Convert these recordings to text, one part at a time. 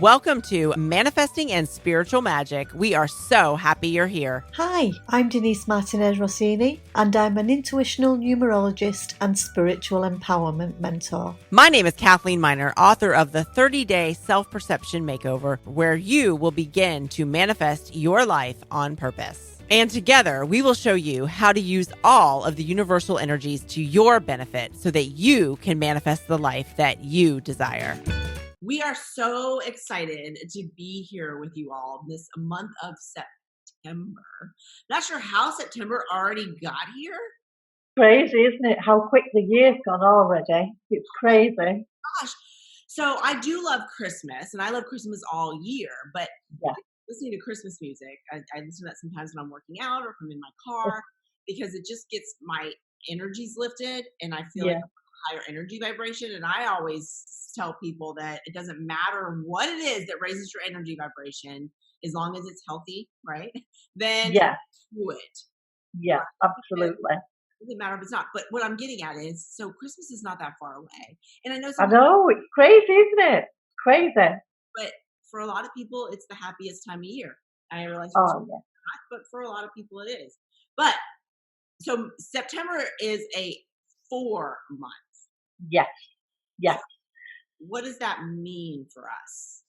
Welcome to Manifesting and Spiritual Magic. We are so happy you're here. Hi, I'm Denise Martinez Rossini, and I'm an Intuitional Numerologist and Spiritual Empowerment Mentor. My name is Cathlene Miner, author of the 30-Day Self-Perception Makeover, where you will begin to manifest your life on purpose. And together, we will show you how to use all of the universal energies to your benefit so that you can manifest the life that you desire. We are so excited to be here with you all this month of September. Not sure how September already got here. Crazy, isn't it? How quick the year's gone already. It's crazy. Gosh. So I do love Christmas, and I love Christmas all year, but listening to Christmas music, I listen to that sometimes when I'm working out or if I'm in my car, because it just gets my energies lifted, and I feel like higher energy vibration. And I always tell people that it doesn't matter what it is that raises your energy vibration, as long as it's healthy, right? Then do it. Yeah, absolutely. It doesn't matter if it's not. But what I'm getting at is, so Christmas is not that far away. And I know it's crazy, isn't it? Crazy. But for a lot of people, it's the happiest time of year. I realize not, but for a lot of people it is. But so September is a 4 month. Yes. What does that mean for us?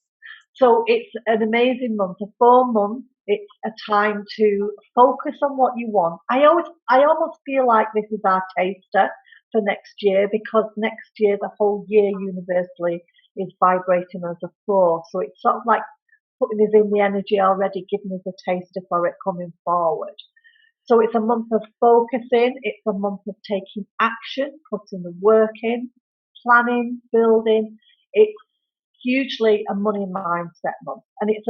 So it's an amazing month, a 4 month. It's a time to focus on what you want. I almost feel like this is our taster for next year, because next year, the whole year universally is vibrating as a 4. So it's sort of like putting us in the energy already, giving us a taster for it coming forward. So it's a month of focusing. It's a month of taking action, putting the work in, planning, building. It's hugely a money mindset month. And it's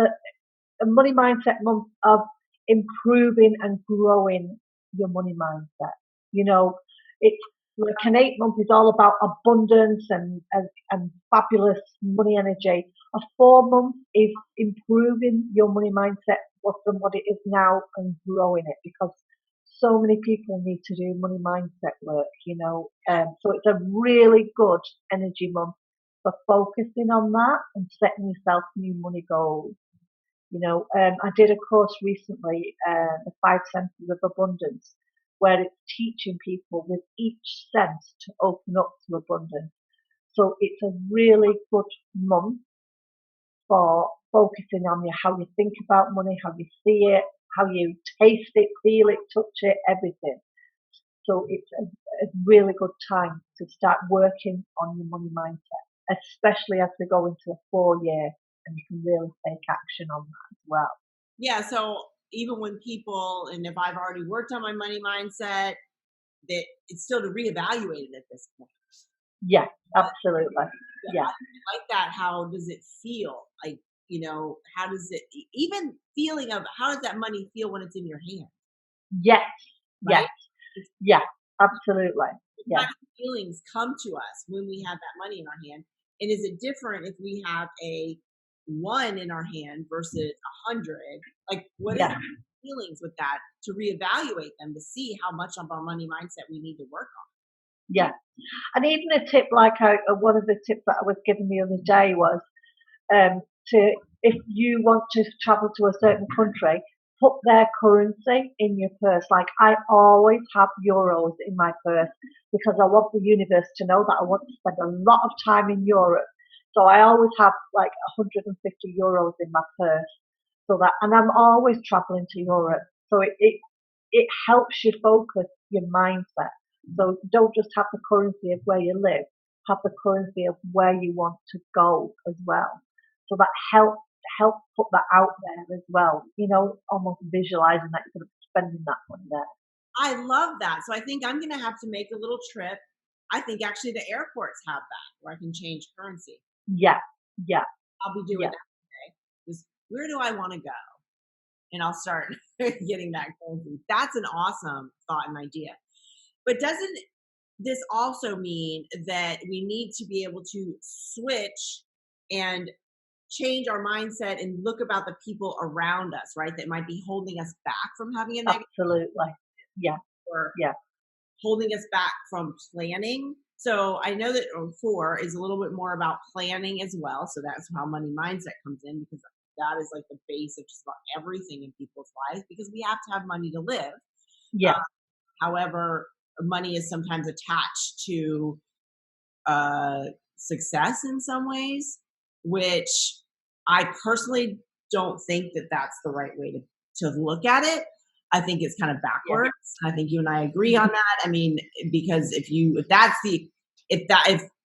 a money mindset month of improving and growing your money mindset. You know, it's like an 8 month is all about abundance and fabulous money energy. A 4 month is improving your money mindset from what it is now and growing it, because so many people need to do money mindset work, so it's a really good energy month for focusing on that and setting yourself new money goals. I did a course recently, the 5 senses of abundance, where it's teaching people with each sense to open up to abundance. So it's a really good month for focusing on how you think about money, how you see it, how you taste it, feel it, touch it, everything. So it's a really good time to start working on your money mindset, especially as we go into a 4 year, and you can really take action on that as well. Yeah, so even when people, and if I've already worked on my money mindset, that it's still to reevaluate it at this point. Yeah, absolutely. Yeah. I like that. How does it feel? Like, how does it, even feeling of how does that money feel when it's in your hand? Yes. Right? Yeah, absolutely. What kind of feelings come to us when we have that money in our hand? And is it different if we have a 1 in our hand versus 100? Like, what is the feelings with that, to reevaluate them, to see how much of our money mindset we need to work on? Yeah. And even a tip, like one of the tips that I was given the other day was if you want to travel to a certain country, put their currency in your purse. Like, I always have euros in my purse, because I want the universe to know that I want to spend a lot of time in Europe. So I always have like 150 euros in my purse. And I'm always traveling to Europe. So it helps you focus your mindset. So don't just have the currency of where you live, have the currency of where you want to go as well. So that helps put that out there as well, almost visualizing that you're going to be spending that money there. I love that. So I think I'm going to have to make a little trip. I think actually the airports have that, where I can change currency. Yeah. I'll be doing that today. Just, where do I want to go? And I'll start getting that currency. That's an awesome thought and idea. But doesn't this also mean that we need to be able to switch and change our mindset and look about the people around us, right? That might be holding us back from having a negative. Absolutely. Yeah. Or holding us back from planning So I know that 4 is a little bit more about planning as well. So that's how money mindset comes in, because that is like the base of just about everything in people's lives, because we have to have money to live. Yeah. However, money is sometimes attached to success in some ways, which I personally don't think that that's the right way to look at it. I think it's kind of backwards. I think you and I agree on that. I mean, because if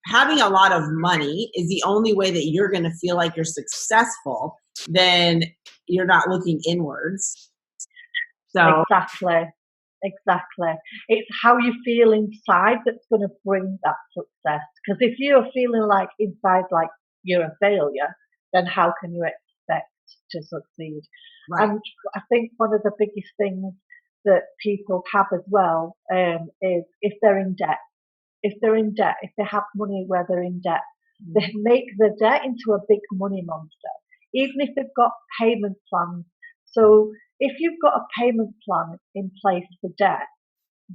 having a lot of money is the only way that you're going to feel like you're successful, then you're not looking inwards. So Exactly. It's how you feel inside that's going to bring that success. Because if you're feeling like inside like you're a failure, then how can you expect to succeed? right. And I think one of the biggest things that people have as well is if they're in debt. If they're in debt, if they have money where they're in debt, they make the debt into a big money monster, even if they've got payment plans. So if you've got a payment plan in place for debt,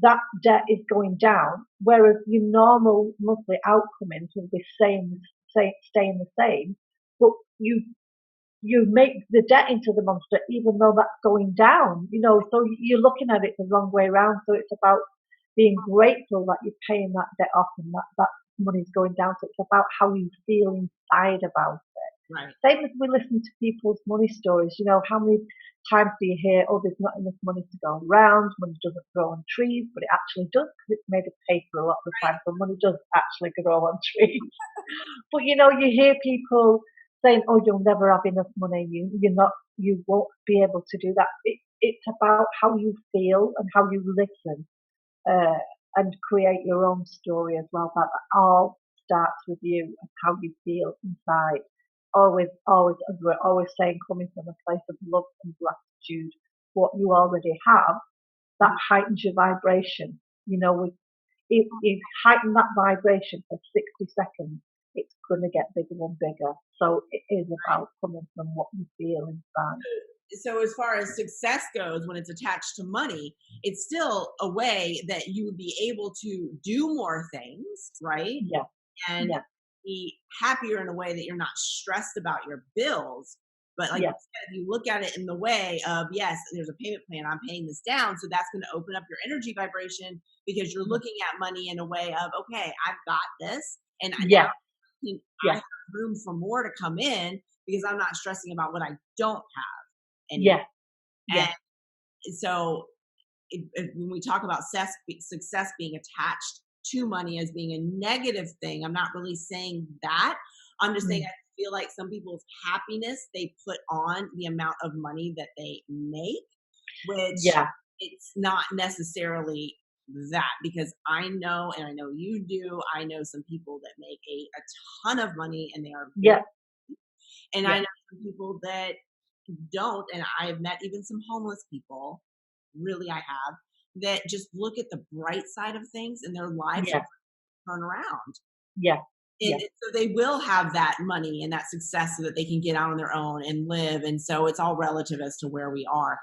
that debt is going down, whereas your normal monthly outcomings will be staying the same, but you make the debt into the monster even though that's going down, so you're looking at it the wrong way around. So it's about being grateful that you're paying that debt off and that money's going down. So it's about how you feel inside about it. Right. Same as we listen to people's money stories, how many times do you hear, oh, there's not enough money to go around, money doesn't grow on trees, but it actually does because it's made of paper a lot of the time, so money does actually grow on trees. But you hear people saying, "Oh, you'll never have enough money. You won't be able to do that." It's about how you feel and how you listen, and create your own story as well. That all starts with you and how you feel inside. Always, always, as we're always saying, coming from a place of love and gratitude, what you already have, that heightens your vibration. If you heighten that vibration for 60 seconds, it's going to get bigger and bigger. So it is about coming from what you feel inside. So as far as success goes, when it's attached to money, it's still a way that you would be able to do more things, right? Yeah. And Yeah. be happier in a way that you're not stressed about your bills. But like you said, if you look at it in the way of, yes, there's a payment plan, I'm paying this down. So that's going to open up your energy vibration, because you're looking at money in a way of, okay, I've got this. And now I have room for more to come in because I'm not stressing about what I don't have anymore. And so when we talk about success being attached to money as being a negative thing, I'm not really saying that. I'm just saying I feel like some people's happiness they put on the amount of money that they make, which it's not necessarily that, because I know, and I know you do, I know some people that make a ton of money and they are and I know some people that don't, and I've met even some homeless people, really I have, that just look at the bright side of things and their lives will turn around. And so they will have that money and that success so that they can get out on their own and live. And so it's all relative as to where we are.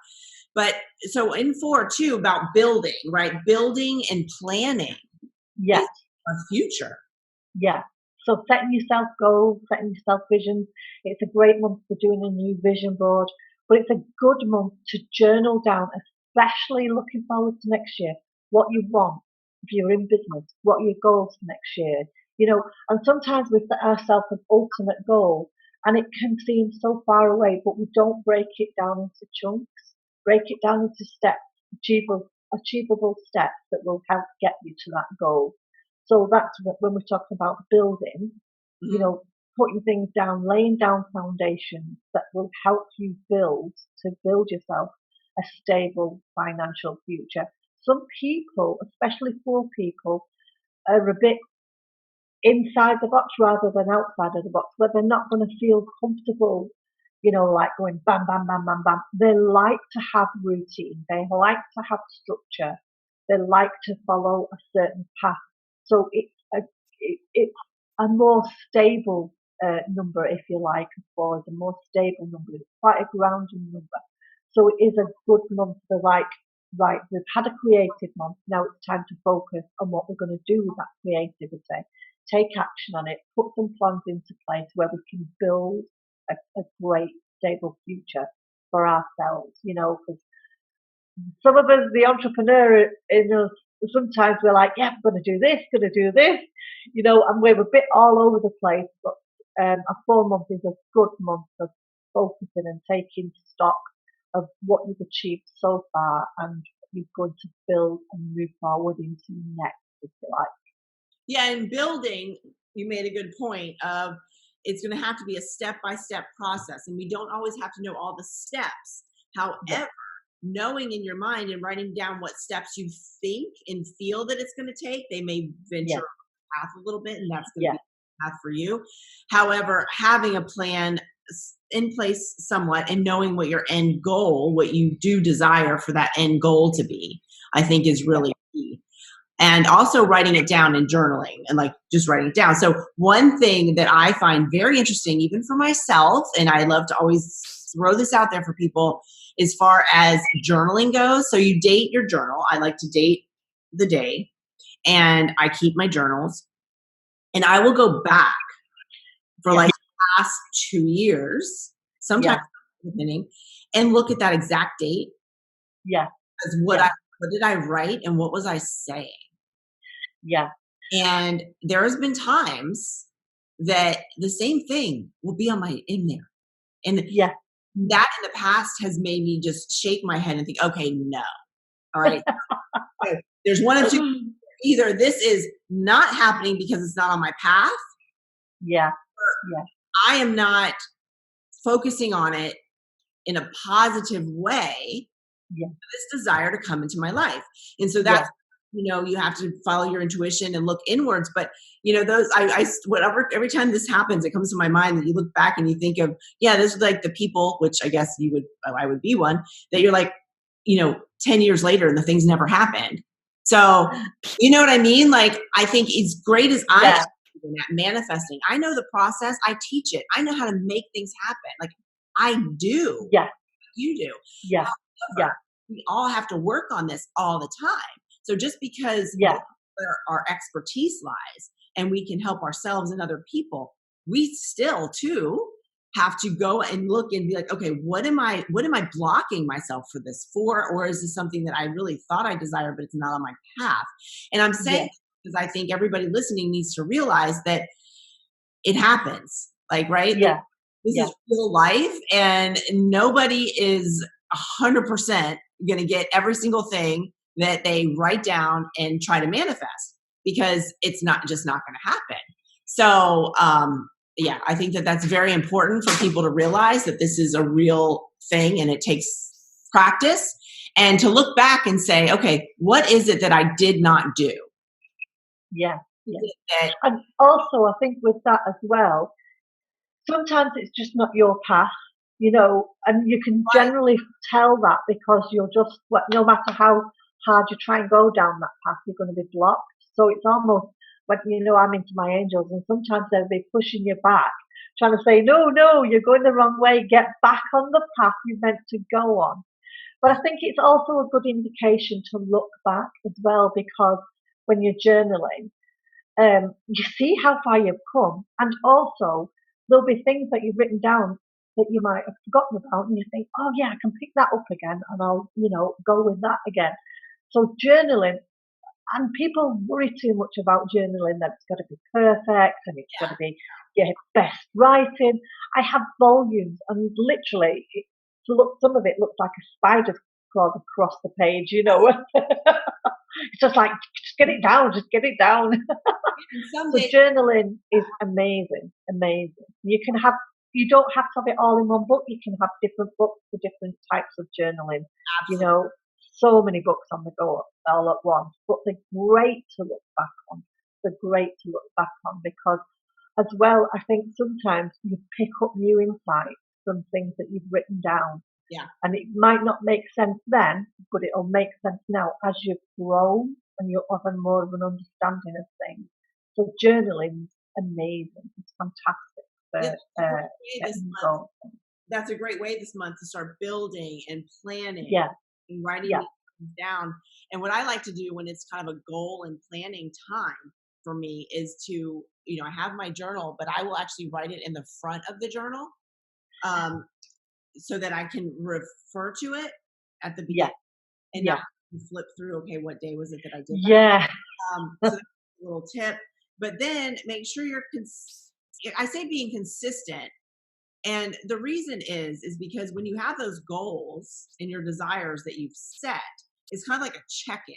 But so in 4 too, about building, right? Building and planning is our future. So setting yourself goals, setting yourself visions. It's a great month for doing a new vision board, but it's a good month to journal down, especially looking forward to next year, what you want if you're in business, what are your goals for next year. And sometimes we set ourselves an ultimate goal and it can seem so far away, but we don't break it down into chunks, break it down into steps, achievable steps that will help get you to that goal. So that's when we're talking about building, putting things down, laying down foundations that will help you build yourself a stable financial future. Some people, especially poor people, are a bit inside the box rather than outside of the box, where they're not going to feel comfortable, like going bam, bam, bam, bam, bam. They like to have routine. They like to have structure. They like to follow a certain path. So it's a more stable number, if you like, for a more stable number. It's quite a grounding number. So it is a good month for like right, we've had a creative month. Now it's time to focus on what we're going to do with that creativity. Take action on it, put some plans into place where we can build a great, stable future for ourselves, you know, because some of us, the entrepreneur in us, sometimes we're like, yeah, I'm going to do this, going to do this, you know, and we're a bit all over the place. But a 4 month is a good month of focusing and taking stock of what you've achieved so far and what you're going to build and move forward into next, if you like. Yeah, and building, you made a good point of it's going to have to be a step-by-step process, and we don't always have to know all the steps. However, Yeah. knowing in your mind and writing down what steps you think and feel that it's going to take, they may venture Yeah. off the path a little bit, and that's going to Yeah. be the path for you. However, having a plan in place somewhat and knowing what your end goal, what you do desire for that end goal to be, I think is really key. And also writing it down and journaling and like just writing it down. So one thing that I find very interesting, even for myself, and I love to always throw this out there for people as far as journaling goes. So you date your journal. I like to date the day and I keep my journals and I will go back for like the past 2 years, sometimes depending, and look at that exact date. Yeah. As what did I write and what was I saying? Yeah. And there has been times that the same thing will be in there. And that in the past has made me just shake my head and think, okay, no. All right. So there's one of two. Either this is not happening because it's not on my path. Yeah. Or I am not focusing on it in a positive way. Yeah. This desire to come into my life. And so that's, you know, you have to follow your intuition and look inwards. But, you know, those, whatever, every time this happens, it comes to my mind that you look back and you think of, yeah, this is like the people, which I guess I would be one, that you're like, you know, 10 years later and the things never happened. So, you know what I mean? Like, I think as great as I am at manifesting, I know the process, I teach it. I know how to make things happen. Like I do. Yeah. You do. Yeah. However, we all have to work on this all the time. So just because where our expertise lies and we can help ourselves and other people, we still too have to go and look and be like, okay, what am I blocking myself for this for? Or is this something that I really thought I desired, but it's not on my path? And I'm saying because I think everybody listening needs to realize that it happens. Like, right? Yeah. This is real life and nobody is 100% going to get every single thing that they write down and try to manifest because it's not going to happen. So, I think that that's very important for people to realize that this is a real thing and it takes practice and to look back and say, okay, what is it that I did not do? Yeah. And also, I think with that as well, sometimes it's just not your path, you know, and you can generally tell that because you'll just, no matter how hard you try and go down that path, you're going to be blocked. So it's almost when, you know, I'm into my angels and sometimes they'll be pushing you back, trying to say, no, you're going the wrong way, get back on the path you're meant to go on. But I think it's also a good indication to look back as well because when you're journaling, you see how far you've come and also there'll be things that you've written down that you might have forgotten about and you think, oh yeah, I can pick that up again and I'll, you know, go with that again. So journaling, and people worry too much about journaling that it's got to be perfect and it's got to be your best writing. I have volumes and literally some of it looks like a spider's crawled across the page, you know. It's just like, just get it down. So journaling is amazing. You don't have to have it all in one book. You can have different books for different types of journaling. Absolutely. You know, so many books on the go all at once, but they're great to look back on. Because as well, I think sometimes you pick up new insights from things that you've written down. Yeah. And it might not make sense then, but it'll make sense now as you've grown and you're having more of an understanding of things. So journaling's amazing. It's fantastic. That's a great way this month to start building and planning and writing down. And what I like to do when it's kind of a goal and planning time for me is to, I have my journal, but I will actually write it in the front of the journal, so that I can refer to it at the beginning and not flip through, okay, what day was it that I did that? Yeah. So that's a little tip. But then make sure I say being consistent. And the reason is because when you have those goals and your desires that you've set, it's kind of like a check-in.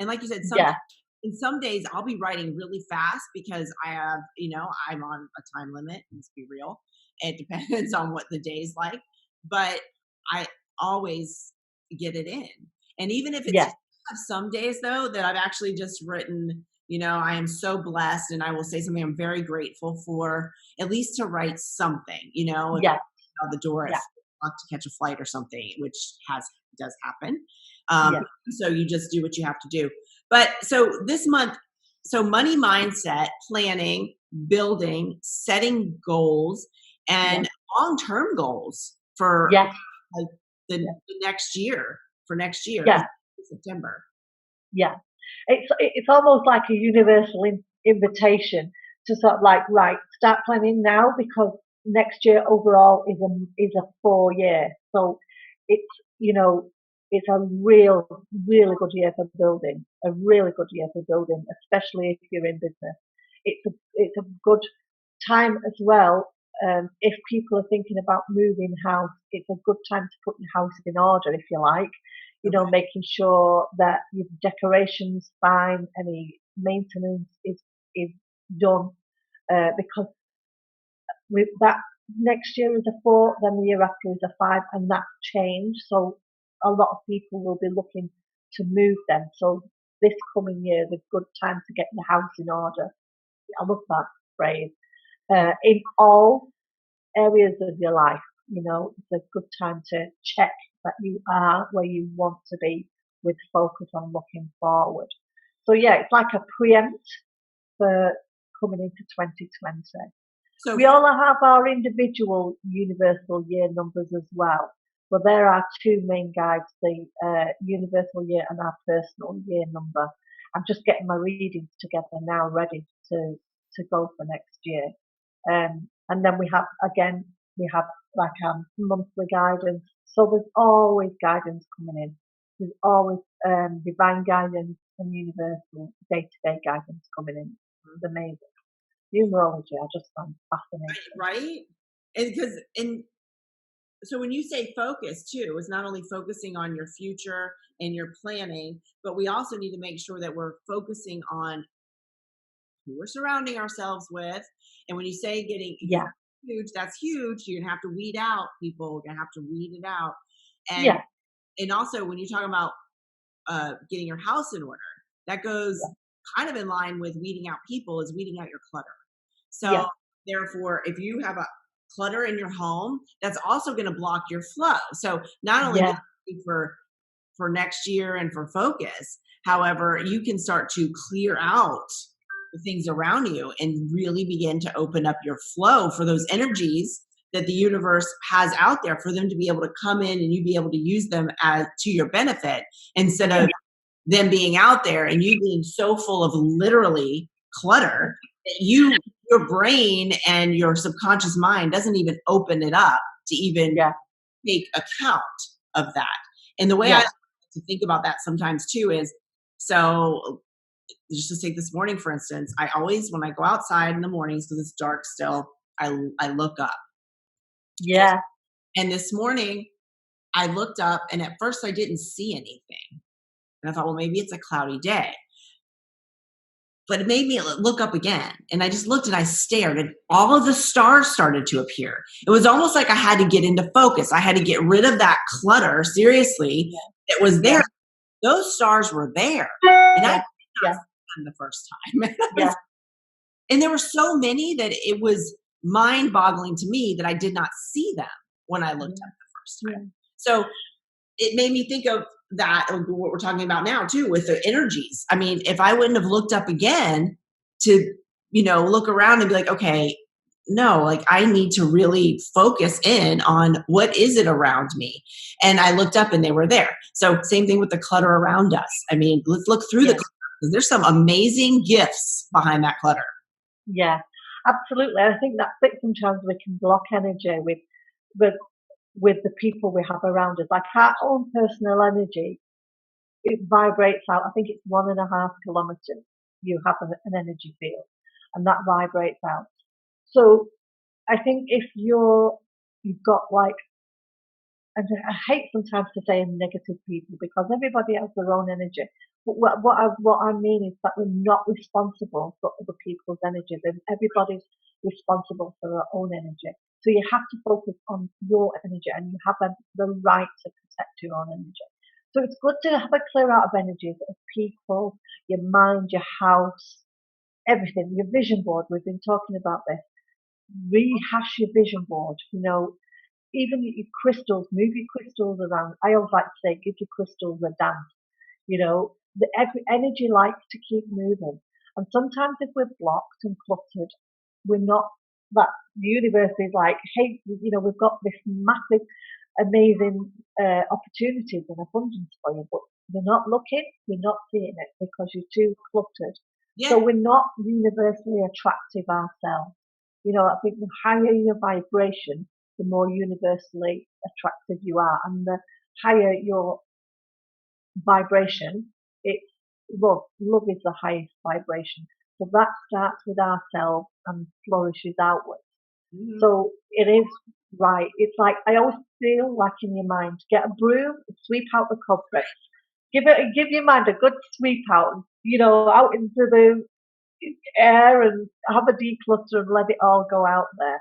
And like you said, in some days I'll be writing really fast because I have, I'm on a time limit. Let's be real. It depends on what the day's like, but I always get it in. And even if it's some days though that I've actually just written, I am so blessed, and I will say something I'm very grateful for, at least to write something, out the door if I want to catch a flight or something, which does happen. So you just do what you have to do. But so this month, money mindset, planning, building, setting goals, and long-term goals for like the next year, September. Yeah. It's almost like a universal invitation to sort of like, right, start planning now, because next year overall is a 4-year. So it's, it's a really good year for building, especially if you're in business. It's a good time as well. If people are thinking about moving house, it's a good time to put your house in order, if you like. Making sure that your decorations fine, any maintenance is done, because with that, next year is a 4, then the year after is a 5, and that's changed. So a lot of people will be looking to move them. So this coming year is a good time to get your house in order. I love that phrase. In all areas of your life, it's a good time to check that you are where you want to be, with focus on looking forward. So it's like a preempt for coming into 2020. So we all have our individual universal year numbers as well. But there are 2 main guides, the universal year and our personal year number. I'm just getting my readings together now, ready to go for next year. And then we have like monthly guidance. So there's always guidance coming in. There's always divine guidance and universal day-to-day guidance coming in. It's amazing. Numerology, I just find fascinating. Right? So when you say focus too, it's not only focusing on your future and your planning, but we also need to make sure that we're focusing on who we're surrounding ourselves with. And when you say getting huge, that's huge. You're gonna have to weed out people. You're gonna have to weed it out. And also when you're talking about getting your house in order, that goes kind of in line with weeding out people, is weeding out your clutter. So therefore, if you have a clutter in your home, that's also going to block your flow. So not only for next year and for focus, however, you can start to clear out the things around you and really begin to open up your flow for those energies that the universe has out there, for them to be able to come in and you be able to use them to your benefit, instead of them being out there and you being so full of literally clutter that your brain and your subconscious mind doesn't even open it up to even take account of that. And the way I like to think about that sometimes too is, so just to take this morning, for instance, I always, when I go outside in the mornings, because it's dark still, I look up. Yeah. And this morning I looked up, and at first I didn't see anything. And I thought, well, maybe it's a cloudy day. But it made me look up again. And I just looked and I stared, and all of the stars started to appear. It was almost like I had to get into focus. I had to get rid of that clutter, seriously, that was there. Those stars were there. And I did not see them the first time. And there were so many that it was mind-boggling to me that I did not see them when I looked up the first time. So it made me think of that, what we're talking about now too, with the energies. I mean, if I wouldn't have looked up again to, look around and be like, okay, no, like I need to really focus in on what is it around me. And I looked up and they were there. So same thing with the clutter around us. I mean, let's look through the Yeah. clutter because there's some amazing gifts behind that clutter. Yeah, absolutely. I think that's it. Sometimes we can block energy with with the people we have around us. Like our own personal energy, it vibrates out. I think it's 1.5 kilometers. You have an energy field, and that vibrates out. So I think if you've got like, and I hate sometimes to say negative people because everybody has their own energy. But what I mean is that we're not responsible for other people's energy. Everybody's responsible for their own energy. So you have to focus on your energy, and you have the right to protect your own energy. So it's good to have a clear out of energies of people, your mind, your house, everything, your vision board. We've been talking about this. Rehash your vision board. Even your crystals, move your crystals around. I always like to say, give your crystals a dance. Every energy likes to keep moving. And sometimes if we're blocked and cluttered, we're not, that the universe is like, hey, we've got this massive, amazing opportunities and abundance for you, but we're not looking, we're not seeing it because you're too cluttered. Yeah. So we're not universally attractive ourselves. I think the higher your vibration, the more universally attractive you are. And the higher your vibration, it's love. Love is the highest vibration. So that starts with ourselves and flourishes outwards. Mm-hmm. So it is right. It's like I always feel like in your mind, get a broom, sweep out the cobwebs. Give your mind a good sweep out, out into the air and have a declutter and let it all go out there.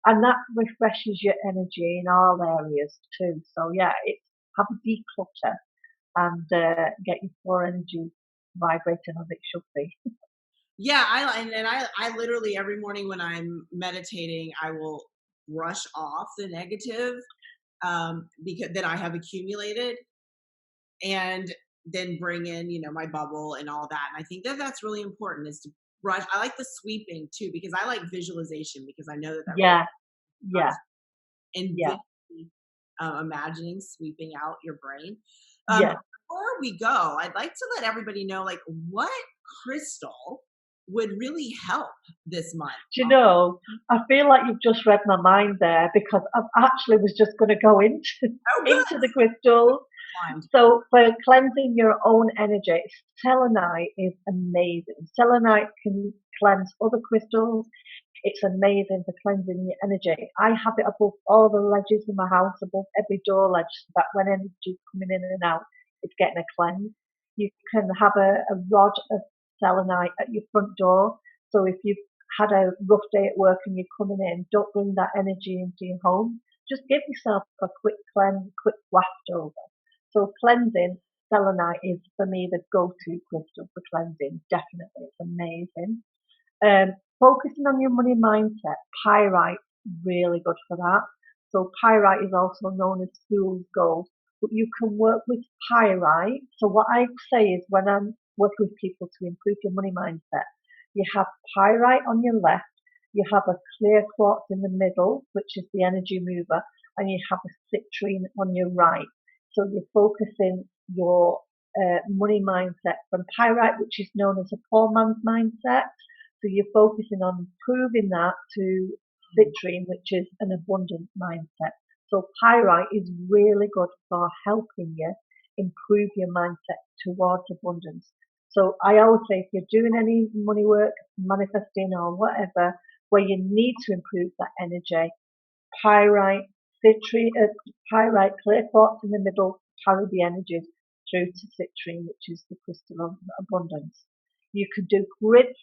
And that refreshes your energy in all areas too. So yeah, it's have a declutter and get your floor energy vibrating as it should be. Yeah, I literally every morning when I'm meditating, I will brush off the negative because that I have accumulated, and then bring in my bubble and all that. And I think that that's really important is to brush. I like the sweeping too because I like visualization because I know that Yeah, really yeah, and yeah, imagining sweeping out your brain. yeah. Before we go, I'd like to let everybody know like what crystal would really help this month. Do you know, I feel like you've just read my mind there because I actually was just going to go into the crystals. So for cleansing your own energy, selenite is amazing. Selenite can cleanse other crystals. It's amazing for cleansing your energy. I have it above all the ledges in my house, above every door ledge, so that when energy is coming in and out, it's getting a cleanse. You can have a rod of selenite at your front door. So if you've had a rough day at work and you're coming in, don't bring that energy into your home. Just give yourself a quick cleanse, quick waft over. So cleansing, selenite is for me the go-to crystal for cleansing. Definitely, it's amazing. Focusing on your money mindset, pyrite, really good for that. So pyrite is also known as fool's gold, but you can work with pyrite. So what I say is when I'm working with people to improve your money mindset, you have pyrite on your left, you have a clear quartz in the middle, which is the energy mover, and you have a citrine on your right. So you're focusing your money mindset from pyrite, which is known as a poor man's mindset. So you're focusing on improving that to citrine, which is an abundant mindset. So pyrite is really good for helping you improve your mindset towards abundance. So I always say if you're doing any money work, manifesting or whatever, where you need to improve that energy, pyrite, pyrite, clear quartz in the middle, carry the energies through to citrine, which is the crystal of abundance. You could do grids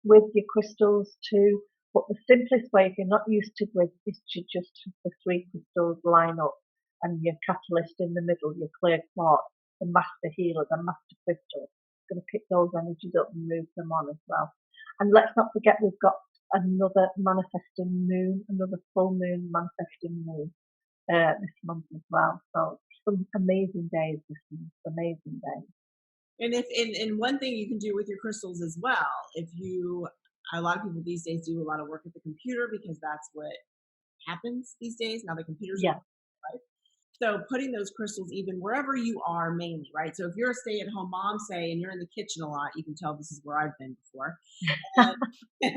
with your crystals too, but the simplest way, if you're not used to grids, is to just have the three crystals line up and your catalyst in the middle, your clear quartz, the master healer, the master crystal. Going to pick those energies up and move them on as well. And let's not forget we've got another manifesting moon, another full moon manifesting moon this month as well. So some amazing days this month, amazing days. And if and one thing you can do with your crystals as well, if you a lot of people these days do a lot of work at the computer because that's what happens these days. Now the computers are right. So putting those crystals even wherever you are mainly, right? So if you're a stay-at-home mom, say, and you're in the kitchen a lot, you can tell this is where I've been before.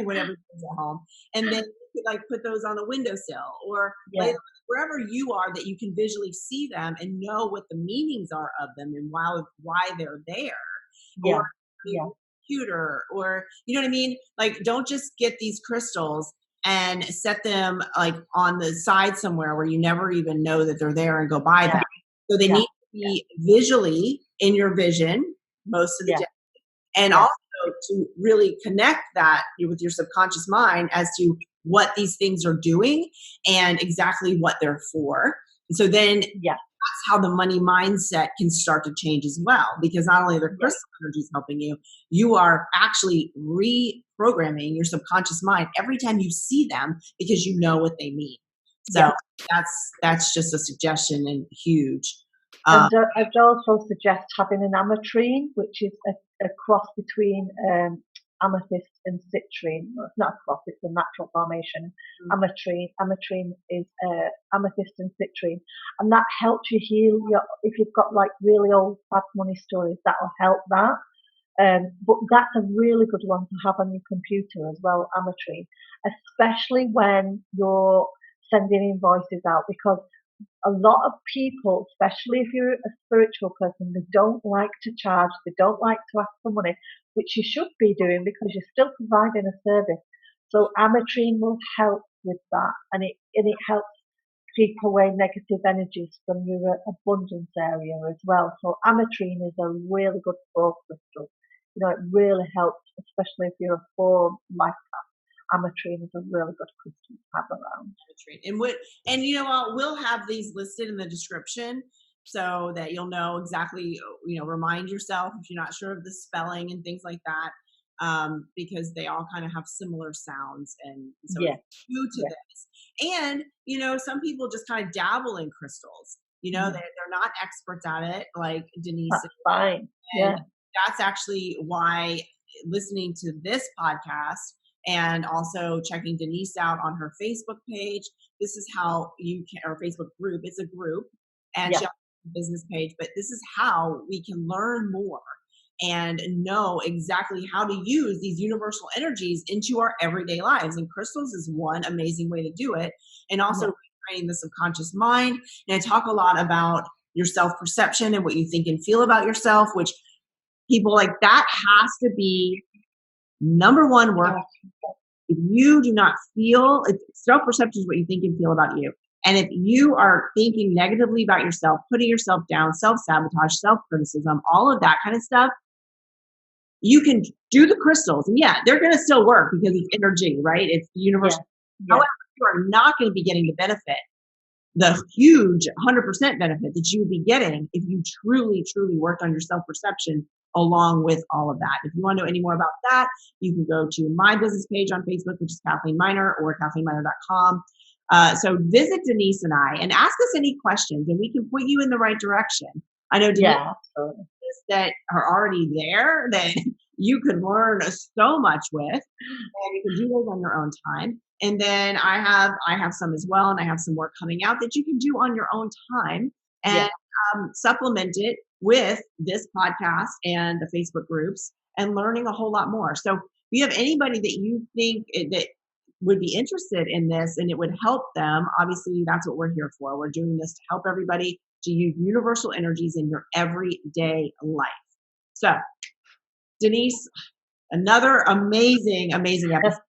Whenever you're at home. And then you could like put those on a windowsill or lay them wherever you are that you can visually see them and know what the meanings are of them and why they're there. Or computer, or you know what I mean? Like, don't just get these crystals and set them like on the side somewhere where you never even know that they're there and go by them. So they need to be visually in your vision most of the day. And also to really connect that with your subconscious mind as to what these things are doing and exactly what they're for. And so then that's how the money mindset can start to change as well, because not only are the crystal energies helping you, you are actually reprogramming your subconscious mind every time you see them because you know what they mean. So that's just a suggestion and huge. And I'd also suggest having an ametrine, which is a cross between amethyst and citrine. Well, it's not a cross, it's a natural formation. Ametrine is amethyst and citrine. And that helps you heal if you've got like really old bad money stories, that will help that. But that's a really good one to have on your computer as well, ametrine, especially when you're sending invoices out, because a lot of people, especially if you're a spiritual person, they don't like to charge, they don't like to ask for money, which you should be doing because you're still providing a service. So ametrine will help with that, and it helps keep away negative energies from your abundance area as well. So ametrine is a really good flow crystal. You know, it really helps, especially if you're a 4 life path. Ametrine is a really good crystal to have around. And you know what? We'll have these listed in the description so that you'll know exactly, you know, remind yourself if you're not sure of the spelling and things like that, because they all kind of have similar sounds. And so it's new to this. And, you know, some people just kind of dabble in crystals. You know, they're not experts at it, like Denise. That's fine. And that's actually why listening to this podcast and also checking Denise out on her Facebook page. This is how you can, or Facebook group, it's a group, and she has a business page, but this is how we can learn more and know exactly how to use these universal energies into our everyday lives. And crystals is one amazing way to do it. And also retraining the subconscious mind. And I talk a lot about your self-perception and what you think and feel about yourself, which people like that has to be number one work. If you do not feel, self-perception is what you think and feel about you. And if you are thinking negatively about yourself, putting yourself down, self-sabotage, self-criticism, all of that kind of stuff, you can do the crystals. And they're going to still work because it's energy, right? It's universal. However, you are not going to be getting the benefit, the huge 100% benefit that you would be getting if you truly, truly worked on your self-perception along with all of that. If you want to know any more about that, you can go to my business page on Facebook, which is Cathlene Miner, or CathleenMiner.com. So visit Denise and I and ask us any questions and we can point you in the right direction. I know Denise that are already there that you could learn so much with, and you can do those on your own time. And then I have some as well, and I have some more coming out that you can do on your own time and supplement it with this podcast and the Facebook groups and learning a whole lot more. So if you have anybody that you think that would be interested in this and it would help them, obviously that's what we're here for. We're doing this to help everybody to use universal energies in your everyday life. So Denise, another amazing, amazing episode.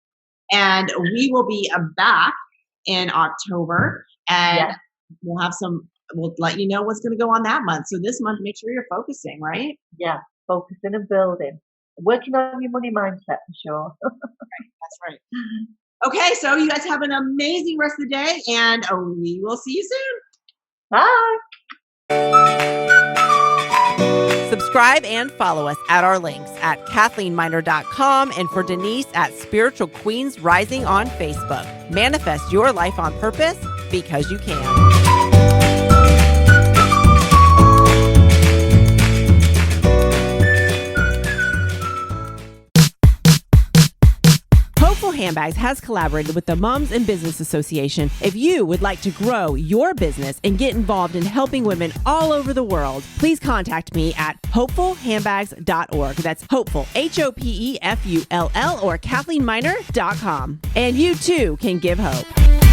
And we will be back in October and we'll let you know what's going to go on that month. So this month, make sure you're focusing, right? Yeah, focusing and building. Working on your money mindset for sure. That's right. Okay, so you guys have an amazing rest of the day and we will see you soon. Bye. Subscribe and follow us at our links at CathleenMiner.com and for Denise at Spiritual Queens Rising on Facebook. Manifest your life on purpose because you can. Handbags has collaborated with the Moms in Business Association. If you would like to grow your business and get involved in helping women all over the world, please contact me at hopefullhandbags.org. That's hopeful, HOPEFULL, or CathleenMiner.com. And you too can give hope.